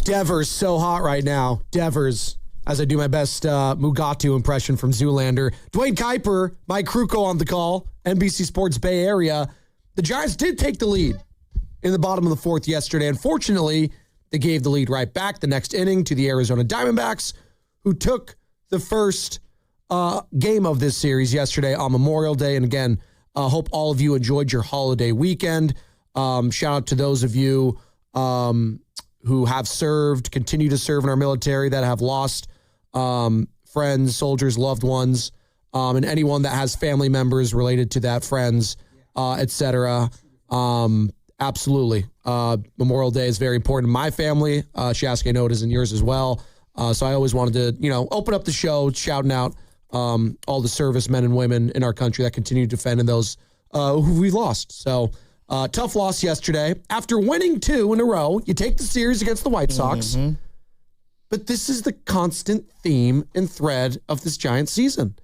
Devers, so hot right now. Devers, as I do my best Mugatu impression from Zoolander. Dwayne Kuiper, Mike Kruko on the call, NBC Sports Bay Area. The Giants did take the lead in the bottom of the fourth yesterday. Unfortunately, they gave the lead right back the next inning to the Arizona Diamondbacks, who took the first game of this series yesterday on Memorial Day. And again, hope all of you enjoyed your holiday weekend. Shout out to those of you who have served, continue to serve in our military, that have lost friends, soldiers, loved ones, and anyone that has family members related to that, friends, etc. Absolutely. Memorial Day is very important in my family. Shaska, I know it is in yours as well. So I always wanted to, open up the show shouting out all the servicemen and women in our country that continue to defend and those who we lost. So tough loss yesterday. After winning 2 in a row, you take the series against the White Sox. Mm-hmm. But this is the constant theme and thread of this Giants season.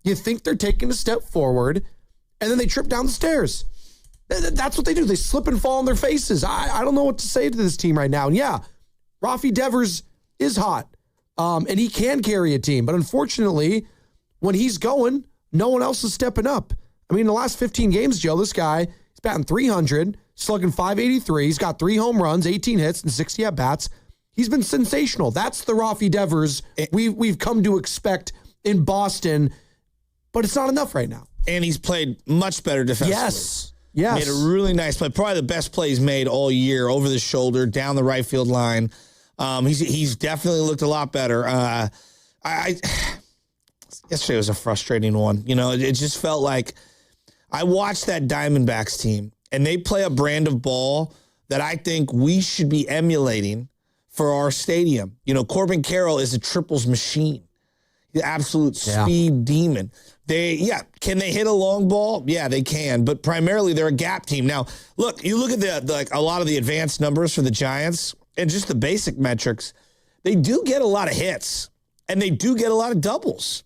You think they're taking a step forward, and then they trip down the stairs. That's what they do. They slip and fall on their faces. I don't know what to say to this team right now. And yeah, Raffy Devers is hot, and he can carry a team. But unfortunately, when he's going, no one else is stepping up. I mean, the last 15 games, Joe, this guy, he's batting .300, slugging .583. He's got 3 home runs, 18 hits, and 60 at-bats. He's been sensational. That's the Raffy Devers we've come to expect in Boston, but it's not enough right now. And he's played much better defensively. Yes. Made a really nice play. Probably the best play he's made all year, over the shoulder, down the right field line. He's definitely looked a lot better. Yesterday was a frustrating one. It just felt like I watched that Diamondbacks team, and they play a brand of ball that I think we should be emulating for our stadium. Corbin Carroll is a triples machine. The absolute speed demon. Can they hit a long ball? Yeah, they can, but primarily they're a gap team. Now, look, you look at a lot of the advanced numbers for the Giants and just the basic metrics. They do get a lot of hits, and they do get a lot of doubles.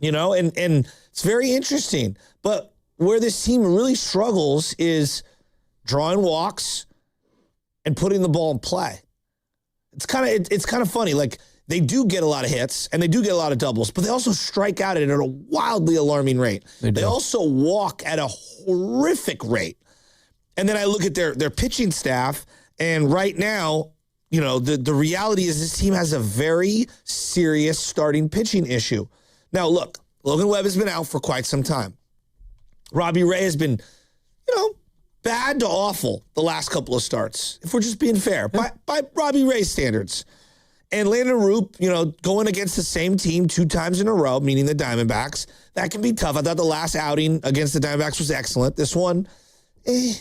And it's very interesting. But where this team really struggles is drawing walks and putting the ball in play. It's kind of funny. Like, they do get a lot of hits, and they do get a lot of doubles, but they also strike out at a wildly alarming rate. They also walk at a horrific rate. And then I look at their pitching staff, and right now, the reality is this team has a very serious starting pitching issue. Now, look, Logan Webb has been out for quite some time. Robbie Ray has been, bad to awful the last couple of starts, if we're just being fair, by Robbie Ray standards. And Landon Roop, going against the same team 2 times in a row, meaning the Diamondbacks, that can be tough. I thought the last outing against the Diamondbacks was excellent. This one, And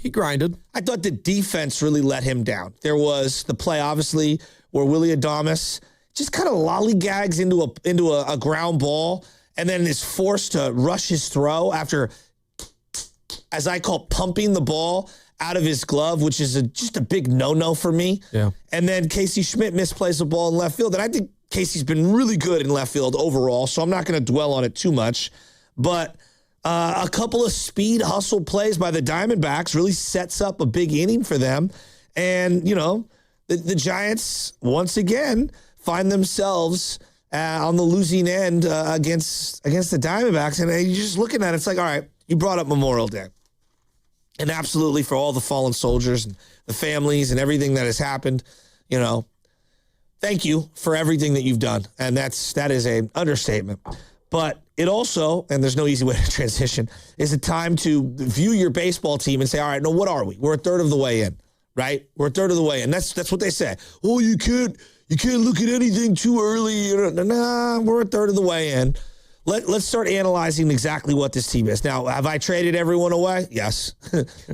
He grinded. I thought the defense really let him down. There was the play, obviously, where Willie Adames just kind of lollygags into a ground ball and then is forced to rush his throw after, as I call, pumping the ball out of his glove, which is just a big no-no for me. Yeah. And then Casey Schmidt misplays the ball in left field. And I think Casey's been really good in left field overall, so I'm not going to dwell on it too much. But a couple of speed hustle plays by the Diamondbacks really sets up a big inning for them. And, the Giants, once again, find themselves on the losing end against the Diamondbacks. And you're just looking at it, it's like, all right, you brought up Memorial Day. And absolutely, for all the fallen soldiers and the families and everything that has happened, thank you for everything that you've done. And that is an understatement. But it also, and there's no easy way to transition, is a time to view your baseball team and say, all right, no, what are we? We're a third of the way in, right? We're a third of the way in. That's what they say. Oh, you can't look at anything too early. Nah, we're a third of the way in. Let's start analyzing exactly what this team is. Now, have I traded everyone away? Yes.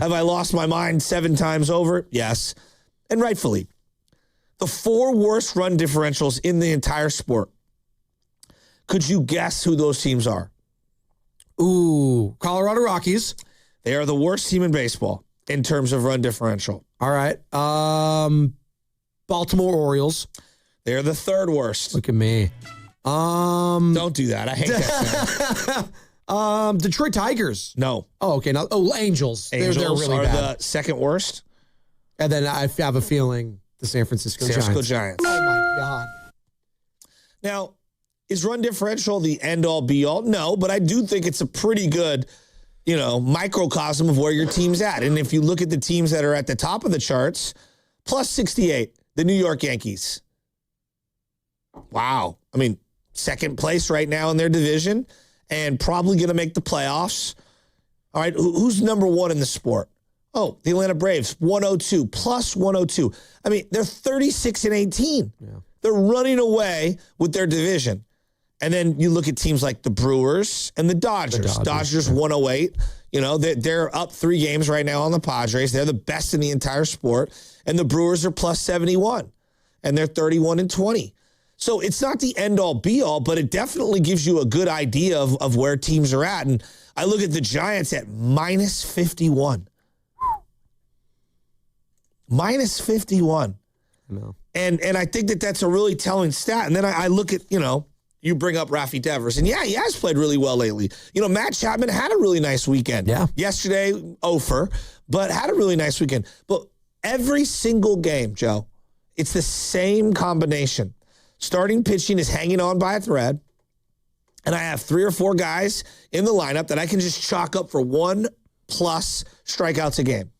Have I lost my mind 7 times over? Yes. And rightfully. The 4 worst run differentials in the entire sport. Could you guess who those teams are? Ooh, Colorado Rockies. They are the worst team in baseball in terms of run differential. All right. Baltimore Orioles. They're the 3rd worst. Look at me. Don't do that. I hate that. Detroit Tigers. No. Oh, okay. Now, Angels. Angels they're really are bad. the 2nd worst. And then I have a feeling The San Francisco Giants. Oh, my God. Now, is run differential the end-all, be-all? No, but I do think it's a pretty good, microcosm of where your team's at. And if you look at the teams that are at the top of the charts, plus 68, the New York Yankees. Wow. I mean, second place right now in their division and probably going to make the playoffs. All right, who's number one in the sport? Oh, the Atlanta Braves, 102, plus 102. I mean, they're 36-18. Yeah. They're running away with their division. And then you look at teams like the Brewers and the Dodgers. Dodgers 108. They're up 3 games right now on the Padres. They're the best in the entire sport. And the Brewers are plus 71. And they're 31-20. So it's not the end-all, be-all, but it definitely gives you a good idea of where teams are at. And I look at the Giants at minus 51. Minus 51. No. And I think that's a really telling stat. And then I look at, you bring up Raffy Devers. And, yeah, he has played really well lately. Matt Chapman had a really nice weekend. Yeah. Yesterday, over, but had a really nice weekend. But every single game, Joe, it's the same combination. Starting pitching is hanging on by a thread. And I have 3 or 4 guys in the lineup that I can just chalk up for 1+ strikeouts a game.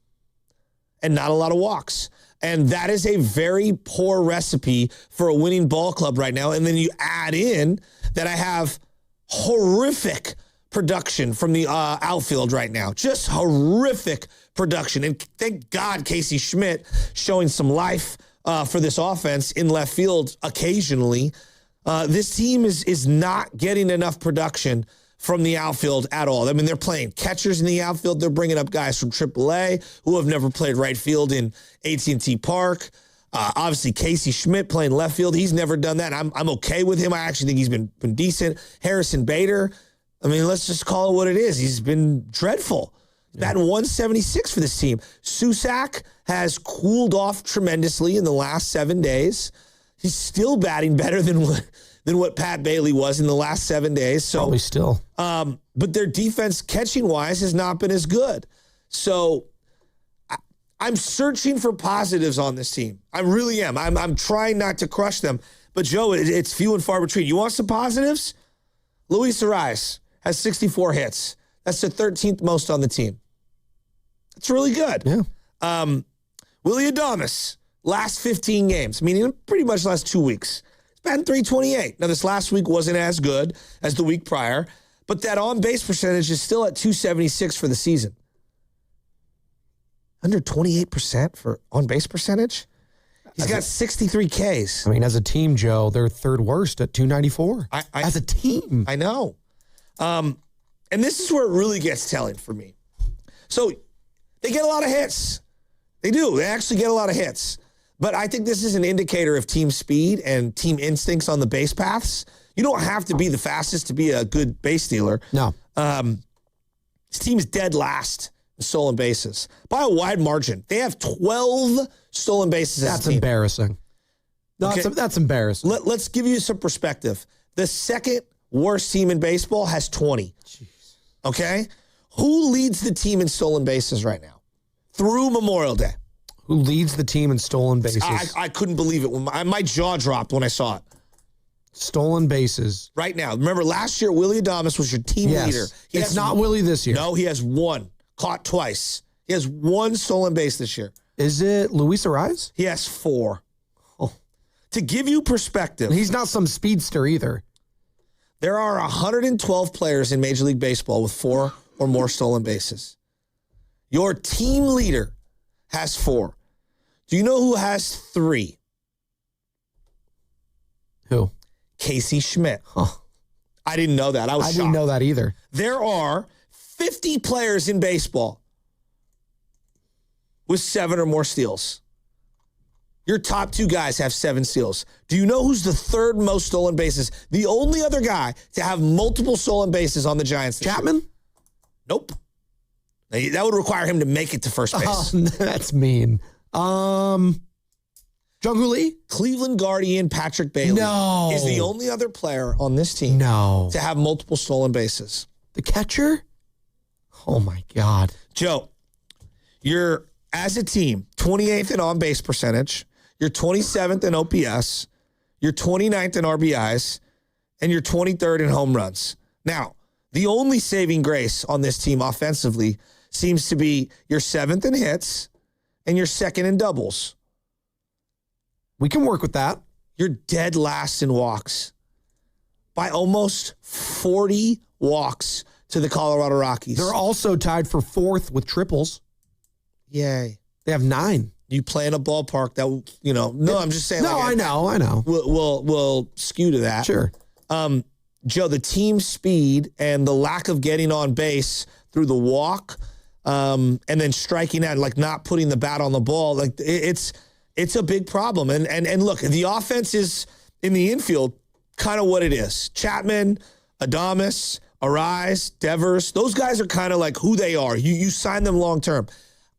And not a lot of walks. And that is a very poor recipe for a winning ball club right now. And then you add in that I have horrific production from the outfield right now. Just horrific production. And thank God Casey Schmidt showing some life for this offense in left field occasionally. This team is not getting enough production from the outfield at all. I mean, they're playing catchers in the outfield. They're bringing up guys from AAA who have never played right field in AT&T Park. Obviously, Casey Schmidt playing left field. He's never done that. I'm okay with him. I actually think he's been decent. Harrison Bader, I mean, let's just call it what it is. He's been dreadful. Batting 176 for this team. Susak has cooled off tremendously in the last 7 days. He's still batting better than what Pat Bailey was in the last 7 days. So, probably still. But their defense catching-wise has not been as good. So I'm searching for positives on this team. I really am. I'm trying not to crush them. But, Joe, it's few and far between. You want some positives? Luis Arias has 64 hits. That's the 13th most on the team. That's really good. Yeah. Willie Adames, last 15 games, meaning pretty much last 2 weeks. It's batting .328. Now, this last week wasn't as good as the week prior, but that on-base percentage is still at .276 for the season. Under 28% for on-base percentage? He's got 63 Ks. I mean, as a team, Joe, they're third worst at .294. As a team. I know. And this is where it really gets telling for me. So they get a lot of hits. They do. They actually get a lot of hits. But I think this is an indicator of team speed and team instincts on the base paths. You don't have to be the fastest to be a good base stealer. No. This team is dead last in stolen bases by a wide margin. They have 12 stolen bases. That's embarrassing. No, okay. That's embarrassing. Let's give you some perspective. The second worst team in baseball has 20. Jeez. Okay? Who leads the team in stolen bases right now? Through Memorial Day. Who leads the team in stolen bases? I couldn't believe it. My jaw dropped when I saw it. Stolen bases. Right now. Remember, last year, Willie Adames was your team leader. It's not Willie this year. No, he has 1. Caught twice. He has 1 stolen base this year. Is it Luis Arias? He has 4. Oh. To give you perspective. He's not some speedster either. There are 112 players in Major League Baseball with 4 or more stolen bases. Your team leader has 4. Do you know who has 3? Who? Casey Schmidt. Huh. I didn't know that. I didn't know that either. There are 50 players in baseball with 7 or more steals. Your top 2 guys have 7 steals. Do you know who's the 3rd most stolen bases? The only other guy to have multiple stolen bases on the Giants. Chapman? Nope. That would require him to make it to first base. Oh, that's mean. Jung-Hoo Lee? Cleveland Guardian Patrick Bailey is the only other player on this team to have multiple stolen bases. The catcher? Oh, my God. Joe, you're, as a team, 28th in on-base percentage. You're 27th in OPS. You're 29th in RBIs. And you're 23rd in home runs. Now, the only saving grace on this team offensively seems to be you're 7th in hits and you're 2nd in doubles. We can work with that. You're dead last in walks by almost 40 walks to the Colorado Rockies. They're also tied for 4th with triples. Yay. They have 9. You play in a ballpark that, I'm just saying. No, I know. We'll skew to that. Sure. Joe, the team speed and the lack of getting on base through the walk and then striking out, like not putting the bat on the ball, like it's a big problem. And look, the offense is in the infield kind of what it is. Chapman, Adames, Arise, Devers, those guys are kind of like who they are. You sign them long term.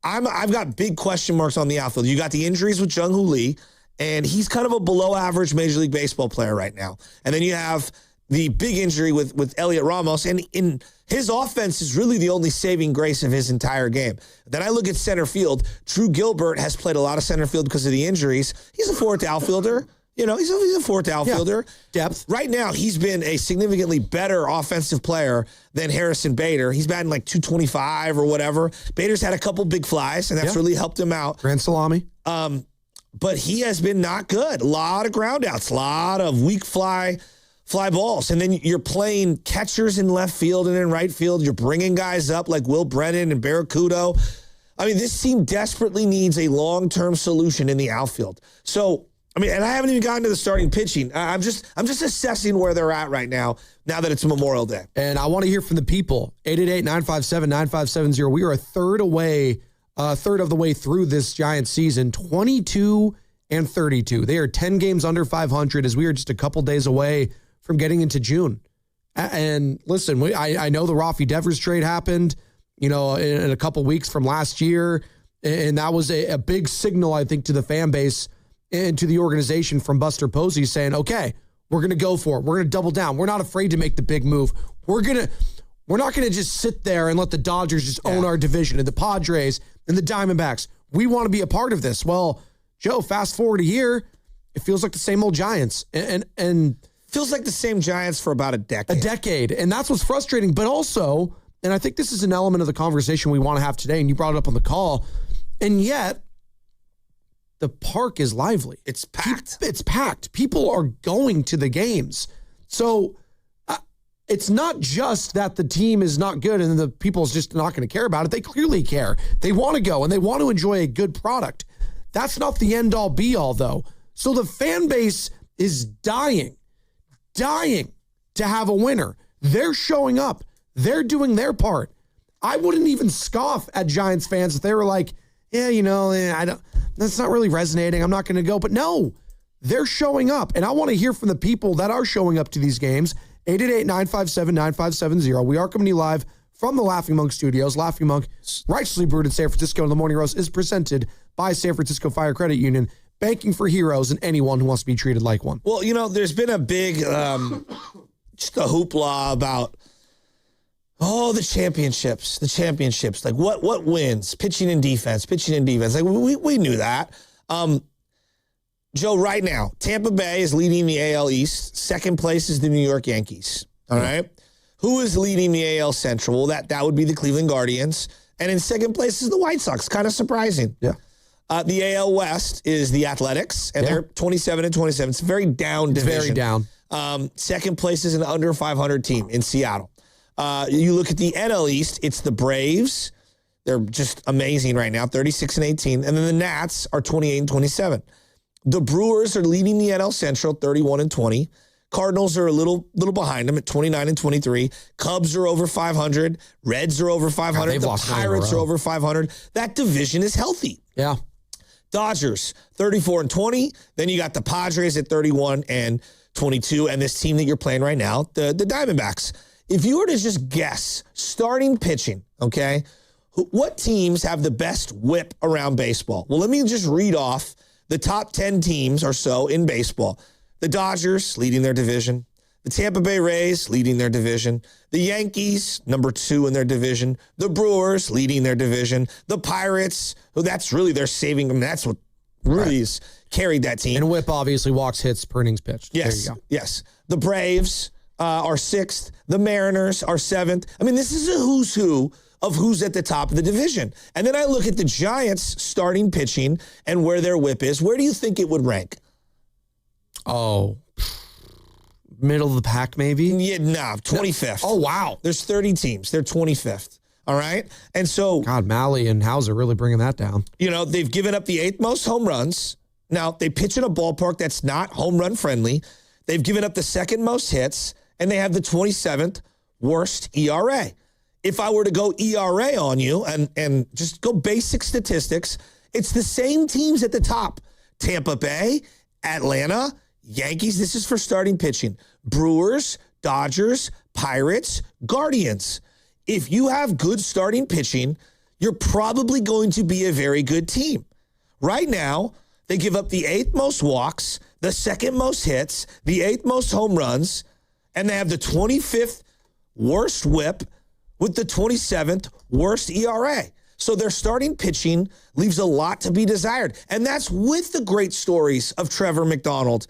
I've got big question marks on the outfield. You got the injuries with Jung-Hoo Lee, and he's kind of a below average Major League Baseball player right now. And then you have the big injury with Elliot Ramos, and in his offense is really the only saving grace of his entire game. Then I look at center field. Drew Gilbert has played a lot of center field because of the injuries. He's a 4th outfielder. He's a 4th outfielder. Yeah. Depth. Right now, he's been a significantly better offensive player than Harrison Bader. He's batting like 225 or whatever. Bader's had a couple big flies, and that's really helped him out. Grand salami. But he has been not good. A lot of ground outs, a lot of weak fly balls. And then you're playing catchers in left field and in right field. You're bringing guys up like Will Brennan and Barracuda. I mean, this team desperately needs a long-term solution in the outfield. So, and I haven't even gotten to the starting pitching. I'm just assessing where they're at right now that it's Memorial Day. And I want to hear from the people. 888-957-9570. We are a third of the way through this Giants season, 22-32. They are 10 games under 500 as we are just a couple days away from getting into June. And listen, I know the Raffy Devers trade happened, in a couple weeks from last year. And that was a big signal, I think, to the fan base and to the organization from Buster Posey saying, okay, we're going to go for it. We're going to double down. We're not afraid to make the big move. We're not going to just sit there and let the Dodgers just own our division and the Padres and the Diamondbacks. We want to be a part of this. Well, Joe, fast forward a year, it feels like the same old Giants. And feels like the same Giants for about a decade. And that's what's frustrating. But also, and I think this is an element of the conversation we want to have today, and you brought it up on the call, and yet the park is lively. It's packed. It's packed. People are going to the games. So it's not just that the team is not good and the people's just not going to care about it. They clearly care. They want to go and they want to enjoy a good product. That's not the end all be all though. So the fan base is dying to have a winner. They're showing up. They're doing their part. I wouldn't even scoff at Giants fans if they were like, that's not really resonating. I'm not going to go. But no, they're showing up. And I want to hear from the people that are showing up to these games. 888-957-9570. We are coming to you live from the Laughing Monk Studios. Laughing Monk, righteously brewed in San Francisco. And the Morning Roast is presented by San Francisco Fire Credit Union, banking for heroes and anyone who wants to be treated like one. Well, there's been a big, just a hoopla about, the championships. Like what wins? Pitching and defense. Like we knew that. Joe, right now, Tampa Bay is leading the AL East. Second place is the New York Yankees. All right. Who is leading the AL Central? Well, that would be the Cleveland Guardians. And in second place is the White Sox. Kind of surprising. Yeah. The AL West is the Athletics, and they're 27-27. It's a very down division. It's very down. Second place is an under 500 team in Seattle. You look at the NL East, it's the Braves. They're just amazing right now, 36-18. And then the Nats are 28-27. The Brewers are leading the NL Central, 31-20. Cardinals are a little behind them at 29-23. Cubs are over 500. Reds are over 500. The Pirates are over 500. That division is healthy. Yeah. Dodgers, 34-20. Then you got the Padres at 31-22. And this team that you're playing right now, the Diamondbacks. If you were to just guess, starting pitching, okay, what teams have the best whip around baseball? Well, let me just read off the top 10 teams or so in baseball. The Dodgers leading their division. The Tampa Bay Rays leading their division. The Yankees, number 2 in their division. The Brewers leading their division. The Pirates, that's really their saving. That's what Ruiz carried that team. And Whip obviously walks hits per innings pitched. Yes, There you go. yes. The Braves are 6th. The Mariners are 7th. I mean, this is a who's who of who's at the top of the division. And then I look at the Giants starting pitching and where their whip is. Where do you think it would rank? Oh, middle of the pack maybe? Yeah, 25th. Oh, wow. There's 30 teams. They're 25th. All right? And so, God, Malley and Hauser really bringing that down. you know, they've given up the 8th most home runs. Now, they pitch in a ballpark that's not home run friendly. They've given up the 2nd most hits, and they have the 27th worst ERA. If I were to go ERA on you and just go basic statistics, it's the same teams at the top. Tampa Bay, Atlanta, Yankees. This is for starting pitching. Brewers, Dodgers, Pirates, Guardians. If you have good starting pitching, you're probably going to be a very good team. Right now, they give up the 8th most walks, the 2nd most hits, the 8th most home runs, and they have the 25th worst whip with the 27th worst ERA. So their starting pitching leaves a lot to be desired. And that's with the great stories of Trevor McDonald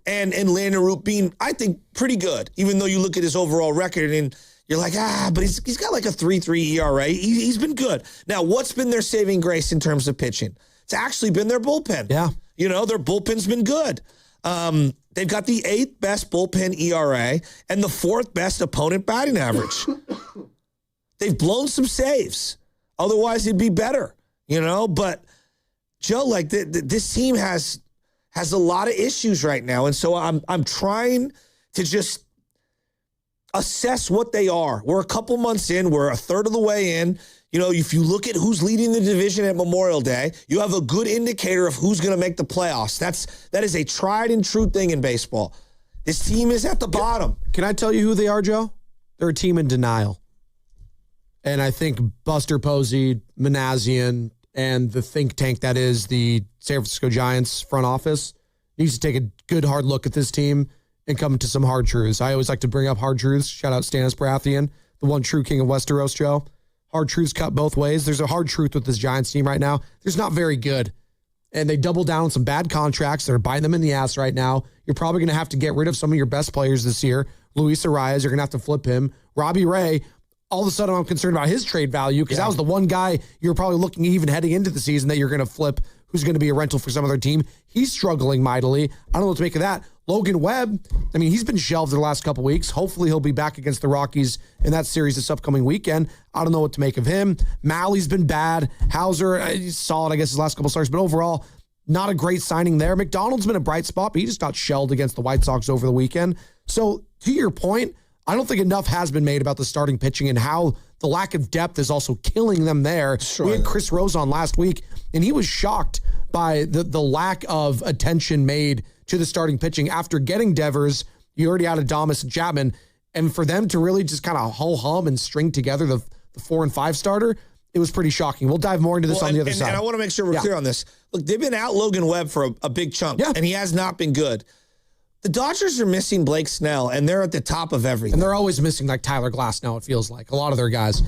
and Landon Root being, I think, pretty good, even though you look at his overall record and you're like, but he's got like a 3.3 ERA. He's been good. Now, what's been their saving grace in terms of pitching? It's actually been their bullpen. Yeah. You know, their bullpen's been good. They've got the 8th best bullpen ERA and the 4th best opponent batting average. They've blown some saves. Otherwise, it'd be better, you know? But, Joe, like, this team has a lot of issues right now. And so I'm trying to just assess what they are. We're a couple months in. We're a third of the way in. You know, if you look at who's leading the division at Memorial Day, you have a good indicator of who's going to make the playoffs. That is a tried and true thing in baseball. This team is at the bottom. Can I tell you who they are, Joe? They're a team in denial. And I think Buster Posey, Manassian, and the think tank that is the San Francisco Giants front office needs to take a good hard look at this team and come to some hard truths. I always like to bring up hard truths. Shout out Stannis Baratheon, the one true king of Westeros, Joe. Hard truths cut both ways. There's a hard truth with this Giants team right now. They're not very good. And they double down on some bad contracts that are biting them in the ass right now. You're probably going to have to get rid of some of your best players this year. Luis Arias, you're going to have to flip him. Robbie Ray, all of a sudden I'm concerned about his trade value because that was the one guy you're probably looking even heading into the season that you're going to flip who's going to be a rental for some other team. He's struggling mightily. I don't know what to make of that. Logan Webb, I mean, he's been shelved the last couple weeks. Hopefully he'll be back against the Rockies in that series this upcoming weekend. I don't know what to make of him. Malley's been bad. Hauser, he's solid, I guess, his last couple starts, but overall, not a great signing there. McDonald's been a bright spot, but he just got shelled against the White Sox over the weekend. So, to your point, I don't think enough has been made about the starting pitching and how the lack of depth is also killing them there. Sure. We had Chris Rose on last week, and he was shocked by the lack of attention made to the starting pitching. After getting Devers, you already had Adames and Chapman, and for them to really just kind of ho-hum and string together the 4 and 5 starter, it was pretty shocking. We'll dive more into this on the other side. And I want to make sure we're clear on this. Look, they've been out Logan Webb for a big chunk, and he has not been good. The Dodgers are missing Blake Snell, and they're at the top of everything. And they're always missing like Tyler Glass now, it feels like. A lot of their guys.